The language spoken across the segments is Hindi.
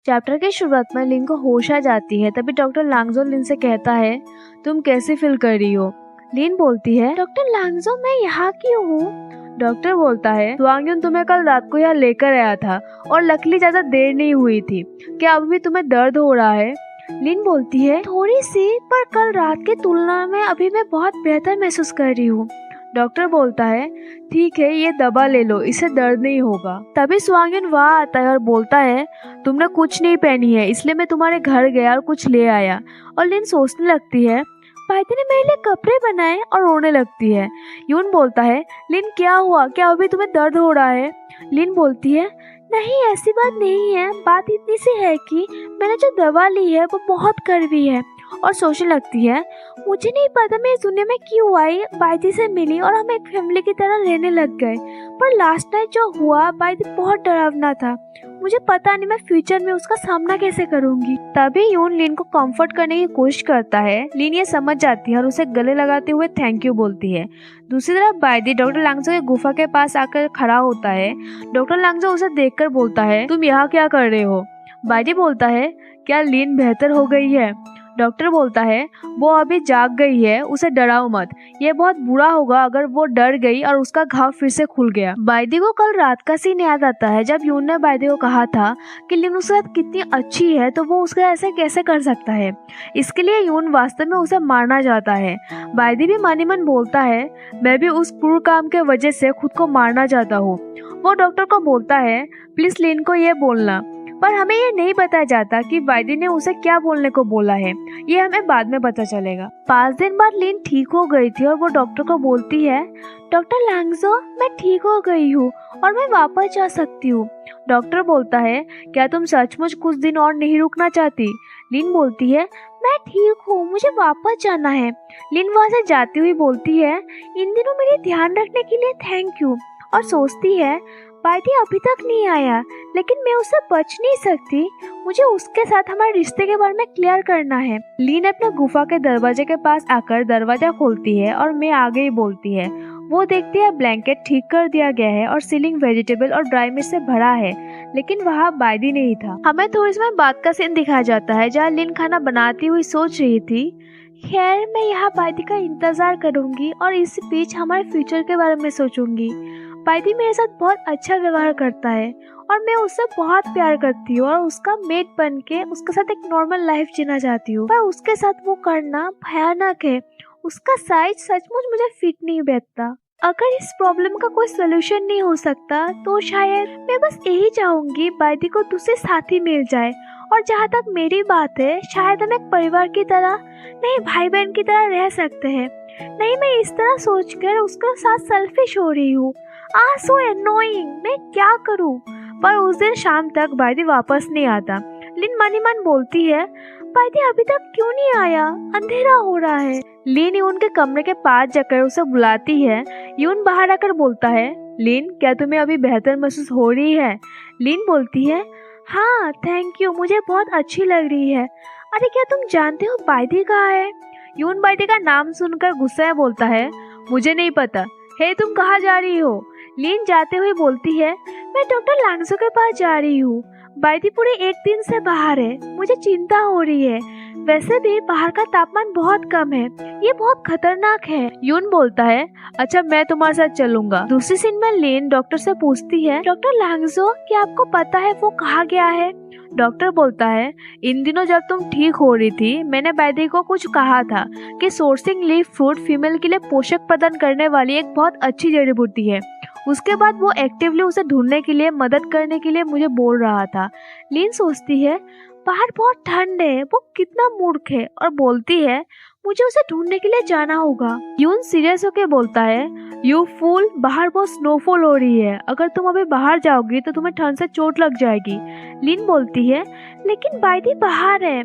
चैप्टर की शुरुआत में लिन को होश आ जाती है। तभी डॉक्टर लांगजो लिन से कहता है, तुम कैसे फील कर रही हो? लिन बोलती है, डॉक्टर लांगजो मैं यहाँ क्यों हूँ? डॉक्टर बोलता है, स्वांगयुन तुम्हें कल रात को यहाँ लेकर आया था और लकीली ज्यादा देर नहीं हुई थी। क्या अभी भी तुम्हें दर्द हो रहा है? लिन बोलती है, थोड़ी सी, पर कल रात की तुलना में अभी मैं बहुत बेहतर महसूस कर रही हूँ। डॉक्टर बोलता है, ठीक है, ये दवा ले लो, इससे दर्द नहीं होगा। तभी स्वांगयुन वहाँ आता है और बोलता है, तुमने कुछ नहीं पहनी है, इसलिए मैं तुम्हारे घर गया और कुछ ले आया। और लिन सोचने लगती है, पाइथी ने मेरे लिए कपड़े बनाए, और रोने लगती है। यून बोलता है, लिन क्या हुआ? क्या अभी तुम्हें दर्द हो रहा है? लिन बोलती है, नहीं ऐसी बात नहीं है, बात इतनी सी है कि मैंने जो दवा ली है वो बहुत कड़वी है। और सोचने लगती है, मुझे नहीं पता मैं इस दुनिया में क्यों आई। बाइदी से मिली और हम एक फैमिली की तरह रहने लग गए, पर लास्ट नाइट जो हुआ बाइदी बहुत डरावना था। मुझे पता नहीं मैं फ्यूचर में उसका सामना कैसे करूंगी। तभी यून लिन को कंफर्ट करने की कोशिश करता है। लिन ये समझ जाती है और उसे गले लगाते हुए थैंक यू बोलती है। दूसरी तरफ बाइदी डॉक्टर लांगजो की गुफा के पास आकर खड़ा होता है। डॉक्टर लांगजो उसे देखकर बोलता है, तुम यहाँ क्या कर रहे हो? बाइदी बोलता है, क्या लिन बेहतर हो गई है? डॉक्टर बोलता है, वो अभी जाग गई है, उसे डराओ मत। ये बहुत बुरा होगा अगर वो डर गई और उसका घाव फिर से खुल गया। बाइदी को कल रात का सीन याद आता है जब यून ने बाइदी को कहा था कि लिन उसके साथ कितनी अच्छी है, तो वो उसके ऐसे कैसे कर सकता है। इसके लिए यून वास्तव में उसे मारना चाहता है। बाइदी भी मन ही मन बोलता है, मैं भी उस क्रूर काम के वजह से खुद को मारना चाहता हूँ। वो डॉक्टर को बोलता है, प्लीज लिन को ये बोलना। पर हमें ये नहीं बताया जाता कि बाइदी ने उसे क्या बोलने को बोला है। ये हमें बाद में पता चलेगा। 5 दिन बाद लिन ठीक हो गई थी और वो डॉक्टर को बोलती है, डॉक्टर लांगजो मैं ठीक हो गई हूँ और मैं वापस जा सकती हूँ। डॉक्टर बोलता है, क्या तुम सचमुच कुछ दिन और नहीं रुकना चाहती? लिन बोलती है, मैं ठीक हूँ, मुझे वापस जाना है। लिन वहाँ से जाती हुई बोलती है, इन दिनों मेरे ध्यान रखने के लिए थैंक यू। और सोचती है, बाइदी अभी तक नहीं आया, लेकिन मैं उससे बच नहीं सकती। मुझे उसके साथ हमारे रिश्ते के बारे में क्लियर करना है। लीन अपने गुफा के दरवाजे के पास आकर दरवाजा खोलती है और मैं आगे ही बोलती है। वो देखती है ब्लैंकेट ठीक कर दिया गया है और सीलिंग वेजिटेबल और ड्राई मिर्च से भरा है, लेकिन वहाँ बाइदी नहीं था। हमें थोड़ी समय बाद का सीन दिखाया जाता है जहाँ लिन खाना बनाती हुई सोच रही थी, खैर मैं यहाँ बाइदी का इंतजार करूंगी और इस बीच हमारे फ्यूचर के बारे में सोचूंगी। बाइदी मेरे साथ बहुत अच्छा व्यवहार करता है और मैं उससे बहुत प्यार करती हूँ और उसका मेट बन के उसके साथ एक नॉर्मल लाइफ जीना चाहती हूँ, पर उसके साथ वो करना भयानक है। उसका साइज सचमुच मुझे फिट नहीं बैठता। अगर इस प्रॉब्लम का कोई सोल्यूशन नहीं हो सकता तो शायद मैं बस यही चाहूंगी बाइदी को दूसरे साथी मिल जाए। और जहाँ तक मेरी बात है, शायद हम एक परिवार की तरह नहीं भाई बहन की तरह रह सकते हैं। नहीं, मैं इस तरह सोचकर उसके साथ सेल्फिश हो रही हूँ। सो एनोइंग, मैं क्या करूँ? पर उस दिन शाम तक बाइदी वापस नहीं आता। लिन मन ही मन बोलती है, बाइदी अभी तक क्यों नहीं आया? अंधेरा हो रहा है। लिन यून के कमरे के पास जाकर उसे बुलाती है। यून बाहर आकर बोलता है, लिन क्या तुम्हें अभी बेहतर महसूस हो रही है? लिन बोलती है, हाँ थैंक यू, मुझे बहुत अच्छी लग रही है। अरे क्या तुम जानते हो बाइदी कहाँ है? यून बाइदी का नाम सुनकर गुस्से में बोलता है, मुझे नहीं पता। हे तुम कहाँ जा रही हो? लिन जाते हुए बोलती है, मैं डॉक्टर लांगजो के पास जा रही हूँ। बाइदी पूरे 1 दिन से बाहर है, मुझे चिंता हो रही है। वैसे भी बाहर का तापमान बहुत कम है, ये बहुत खतरनाक है। यून बोलता है, अच्छा मैं तुम्हारे साथ चलूंगा। दूसरी सीन में लिन डॉक्टर से पूछती है, डॉक्टर लांगजो क्या आपको पता है वो कहाँ गया है? डॉक्टर बोलता है, इन दिनों जब तुम ठीक हो रही थी मैंने बाइदी को कुछ कहा था कि सोर्सिंग लीफ फ्रूट फीमेल के लिए पोषक प्रदान करने वाली एक बहुत अच्छी जड़ी बूटी है। उसके बाद वो एक्टिवली उसे ढूंढने के लिए मदद करने के लिए मुझे बोल रहा था। लिन सोचती है, बाहर बहुत ठंड है, वो कितना मूर्ख है, और बोलती है, मुझे उसे ढूंढने के लिए जाना होगा। यून सीरियस होके बोलता है, यू फूल, बाहर बहुत स्नोफॉल हो रही है, अगर तुम अभी बाहर जाओगी तो तुम्हें ठंड से चोट लग जाएगी। लिन बोलती है, लेकिन बाइदी बाहर है।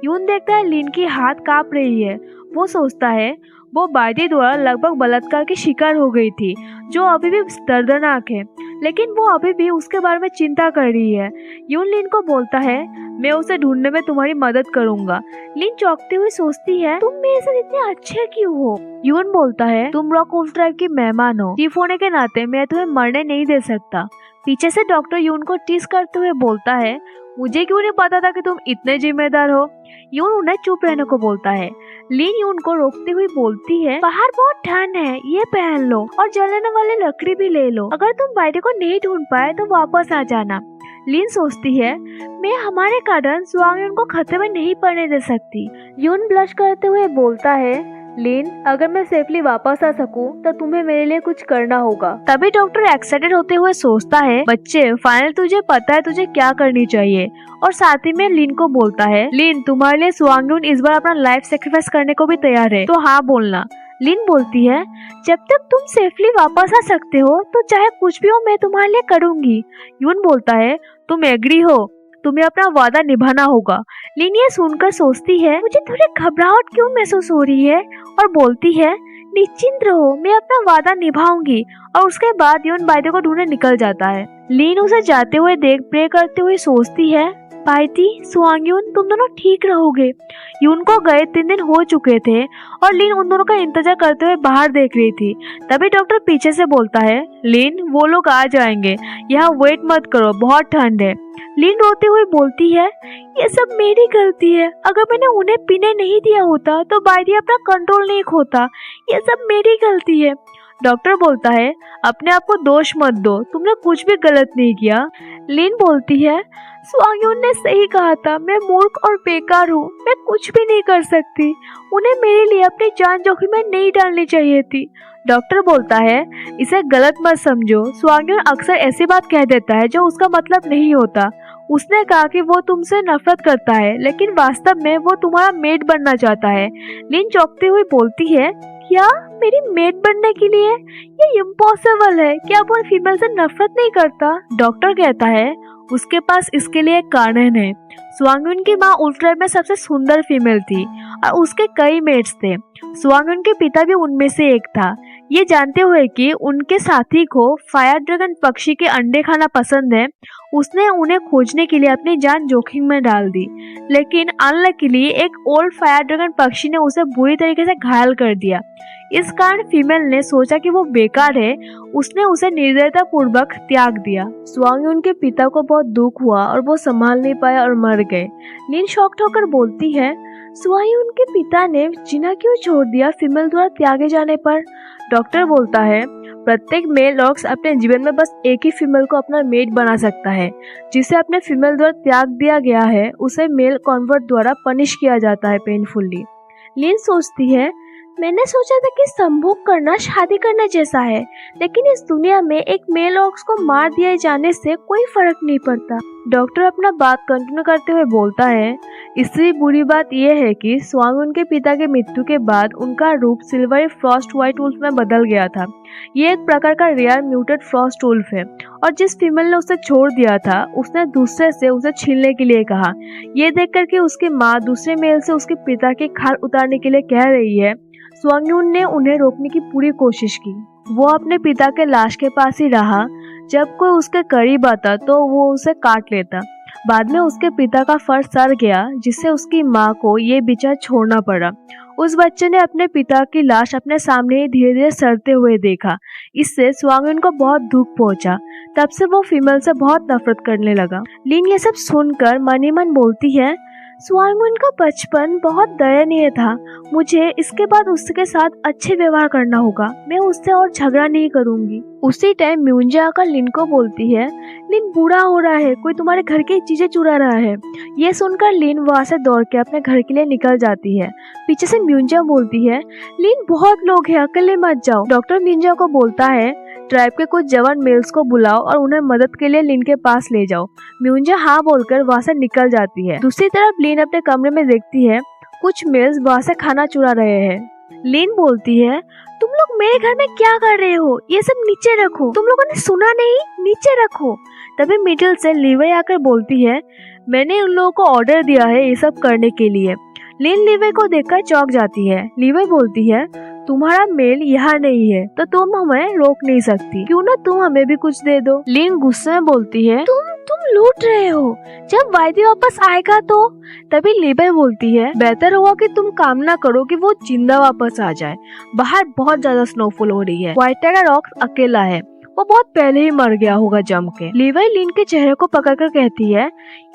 यून देखता है लिन की हाथ कांप रही है। वो सोचता है वो बाइदी द्वारा लगभग बलात्कार की शिकार हो गई थी, जो अभी भी दर्दनाक है, लेकिन वो अभी भी उसके बारे में चिंता कर रही है। यून लिन को बोलता है, मैं उसे ढूंढने में तुम्हारी मदद करूंगा। लिन चौंकती हुई सोचती है, तुम मेरे साथ इतने अच्छे क्यों हो? यून बोलता है, तुम रॉक वुल्फ ट्राइब की मेहमान हो, चीफ होने के नाते मैं तुम्हें मरने नहीं दे सकता। पीछे से डॉक्टर यून को टीज करते हुए बोलता है, मुझे क्यों नहीं पता था कि तुम इतने जिम्मेदार हो। यून उन्हें चुप रहने को बोलता है। लीन यून को रोकते हुए बोलती है, बाहर बहुत ठंड है, ये पहन लो और जलने वाली लकड़ी भी ले लो। अगर तुम बाइडी को नहीं ढूंढ पाए तो वापस आ जाना। लीन सोचती है, मैं हमारे कारण स्वांग यून को खतरे में नहीं पड़ने दे सकती। यून ब्लश करते हुए बोलता है, लीन, अगर मैं सेफली वापस आ सकूं तो तुम्हें मेरे लिए कुछ करना होगा। तभी डॉक्टर एक्साइटेड होते हुए सोचता है, बच्चे, फाइनल तुझे पता है तुझे क्या करनी चाहिए। और साथ ही में लीन को बोलता है, लीन, तुम्हारे लिए स्वांग यून इस बार अपना लाइफ सेक्रीफाइस करने को भी तैयार है, तो हाँ बोलना। लीन बोलती है, जब तक तुम सेफली वापस आ सकते हो तो चाहे कुछ भी हो मैं तुम्हारे लिए करूंगी। यून बोलता है, तुम एग्री हो? तुम्हें अपना वादा निभाना होगा। लीन ये सुनकर सोचती है, मुझे थोड़ी घबराहट क्यों महसूस हो रही है, और बोलती है, निश्चिंत रहो, मैं अपना वादा निभाऊंगी। और उसके बाद यून बाइडी को ढूंढने निकल जाता है। लीन उसे जाते हुए देख प्रे करते हुए सोचती है, बाइडी, स्वांग यून, तुम दोनों ठीक रहोगे। यून को गए 3 दिन हो चुके थे और लीन उन दोनों का इंतजार करते हुए बाहर देख रही थी। तभी डॉक्टर पीछे से बोलता है, लीन, वो लोग आ जाएंगे, यहाँ वेट मत करो, बहुत ठंड है। लीन रोते हुए बोलती है, ये सब मेरी गलती है, अगर मैंने उन्हें पीने नहीं दिया होता तो बाइडी अपना कंट्रोल नहीं खोता, ये सब मेरी गलती है। डॉक्टर बोलता है, अपने आप को दोष मत दो, तुमने कुछ भी गलत नहीं किया। लीन बोलती है, स्वांग यून ने सही कहा था, मैं मूर्ख और बेकार हूँ, मैं कुछ भी नहीं कर सकती, उन्हें मेरे लिए अपनी जान जोखिम में नहीं डालनी चाहिए थी। डॉक्टर बोलता है, इसे गलत मत समझो, स्वांग यून अक्सर ऐसी बात कह देता है जो उसका मतलब नहीं होता। उसने कहा कि वो तुमसे नफरत करता है, लेकिन वास्तव में वो तुम्हारा मेड बनना चाहता है। लीन चौंकती हुई बोलती है, क्या मेरी मेड बनने के लिए? ये इम्पॉसिबल है, क्या वो फीमेल से नफरत नहीं करता? डॉक्टर कहता है, उसके पास इसके लिए एक कारण है। स्वांग यून की माँ उल्ट्राइब में सबसे सुंदर फीमेल थी और उसके कई मेट्स थे। स्वांग यून के पिता भी उनमें से एक था। ये जानते हुए कि उनके साथी को फायर ड्रैगन पक्षी के अंडे खाना पसंद है, उसने उन्हें खोजने के लिए अपनी जान जोखिम में डाल दी। लेकिन अनलकीली एक ओल्ड फायर ड्रैगन पक्षी ने उसे बुरी तरीके से घायल कर दिया। इस कारण फीमेल ने सोचा कि वो बेकार है, उसने उसे निर्दयता पूर्वक त्याग दिया। स्वांग यून के पिता को बहुत दुख हुआ और वो संभाल नहीं पाया और मर गए। लीन शॉक्ड होकर बोलती है, स्वांग यून के पिता ने जीना क्यों छोड़ दिया फीमेल द्वारा त्यागे जाने पर? डॉक्टर बोलता है, प्रत्येक मेल ऑक्स अपने जीवन में बस एक ही फीमेल को अपना मेट बना सकता है। जिसे अपने फीमेल द्वारा त्याग दिया गया है उसे मेल कन्वर्ट द्वारा पनिश किया जाता है पेनफुली। लीन सोचती है, मैंने सोचा था कि संभोग करना शादी करना जैसा है, लेकिन इस दुनिया में एक मेल ऑक्स को मार दिए जाने से कोई फर्क नहीं पड़ता। डॉक्टर अपना बात कंटिन्यू करते हुए बोलता है, इससे बुरी बात यह है कि स्वांग यून के पिता के मृत्यु के बाद उनका रूप सिल्वरी फ्रॉस्ट व्हाइट वुल्फ में बदल गया था। ये एक प्रकार का रेयर म्यूटेड फ्रॉस्ट वुल्फ है और जिस फीमेल ने उसे छोड़ दिया था उसने दूसरे से उसे छीनने के लिए कहा। ये देखकर कि उसकी माँ दूसरे मेल से उसके पिता की खाल उतारने के लिए कह रही है, स्वांग यून ने उन्हें रोकने की पूरी कोशिश की। वो अपने पिता के लाश के पास ही रहा, जब कोई उसके करीब आता तो वो उसे काट लेता। बाद में उसके पिता का फर सड़ गया, जिससे उसकी माँ को ये विचार छोड़ना पड़ा। उस बच्चे ने अपने पिता की लाश अपने सामने ही धीरे धीरे सड़ते हुए देखा। इससे स्वांग यून को बहुत दुख पहुंचा। तब से वो फीमेल से बहुत नफरत करने लगा। लीन ये सब सुनकर मन ही मन बोलती है, स्वांग यून का बचपन बहुत दयनीय था, मुझे इसके बाद उसके साथ अच्छे व्यवहार करना होगा, मैं उससे और झगड़ा नहीं करूंगी। उसी टाइम म्यूंजे आकर लिन को बोलती है, लिन बुरा हो रहा है, कोई तुम्हारे घर की चीजें चुरा रहा है। ये सुनकर लिन वहाँ से दौड़ के अपने घर के लिए निकल जाती है। पीछे से म्यूंजा बोलती है, लिन बहुत लोग हैं, अकेले मत जाओ। डॉक्टर म्यूंजा को बोलता है, ट्राइब के कुछ जवान मेल्स को बुलाओ और उन्हें मदद के लिए लिन के पास ले जाओ। म्यूंजा हाँ बोलकर वहाँ से निकल जाती है। दूसरी तरफ लिन अपने कमरे में देखती है कुछ मेल्स वहाँ से खाना चुरा रहे हैं। लिन बोलती है, तुम लोग मेरे घर में क्या कर रहे हो, ये सब नीचे रखो, तुम लोगों ने सुना नहीं, नीचे रखो। तभी मिडिल से लीवे आकर बोलती है, मैंने उन लोगों को ऑर्डर दिया है ये सब करने के लिए। लिन लीवे को देखकर चौंक जाती है। लीवे बोलती है, तुम्हारा मेल यहाँ नहीं है तो तुम हमें रोक नहीं सकती, क्यों ना तुम हमें भी कुछ दे दो। लिन गुस्से में बोलती है, तुम लूट रहे हो, जब वाइदी वापस आएगा तो। तभी लीबे बोलती है, बेहतर होगा कि तुम कामना करो कि वो जिंदा वापस आ जाए, बाहर बहुत ज्यादा स्नोफॉल हो रही है, व्हाइट टाइगर रॉक्स अकेला है, वो बहुत पहले ही मर गया होगा जम के। लीवाई लिन के चेहरे को पकड़कर कहती है,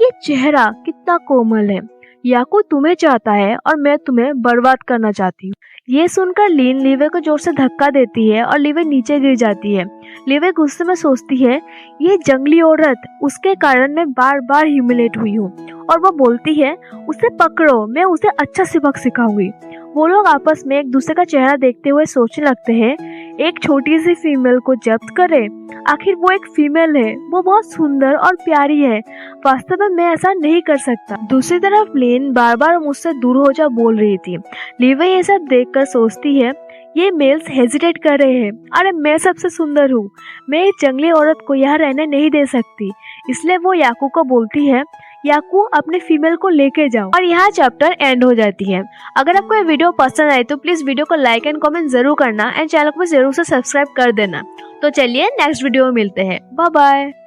ये चेहरा कितना कोमल है, याकू तुम्हें चाहता है और मैं तुम्हें बर्बाद करना चाहती हूँ। ये सुनकर लिन लीवे को जोर से धक्का देती है और लीवे नीचे गिर जाती है। लीवे गुस्से में सोचती है, ये जंगली औरत, उसके कारण मैं बार बार ह्यूमिलेट हुई हूँ। और वो बोलती है, उसे पकड़ो, मैं उसे अच्छा सबक सिखाऊंगी। वो लोग आपस में एक दूसरे का चेहरा देखते हुए सोचने लगते हैं, एक छोटी सी फीमेल को जब्त करे, आखिर वो एक फीमेल है, वो बहुत सुंदर और प्यारी है, वास्तव में मैं ऐसा नहीं कर सकता। दूसरी तरफ लिन बार बार मुझसे दूर हो जा बोल रही थी। लीवे ये सब देखकर सोचती है, ये मेल्स हेजिटेट कर रहे हैं, अरे मैं सबसे सुंदर हूँ, मैं इस जंगली औरत को यहाँ रहने नहीं दे सकती। इसलिए वो याकू को बोलती है, याकू अपने फीमेल को लेके जाओ। और यहाँ चैप्टर एंड हो जाती है। अगर आपको ये वीडियो पसंद आए तो प्लीज वीडियो को लाइक एंड कमेंट जरूर करना एंड चैनल को जरूर से सब्सक्राइब कर देना। तो चलिए नेक्स्ट वीडियो में मिलते हैं, बाय बाय।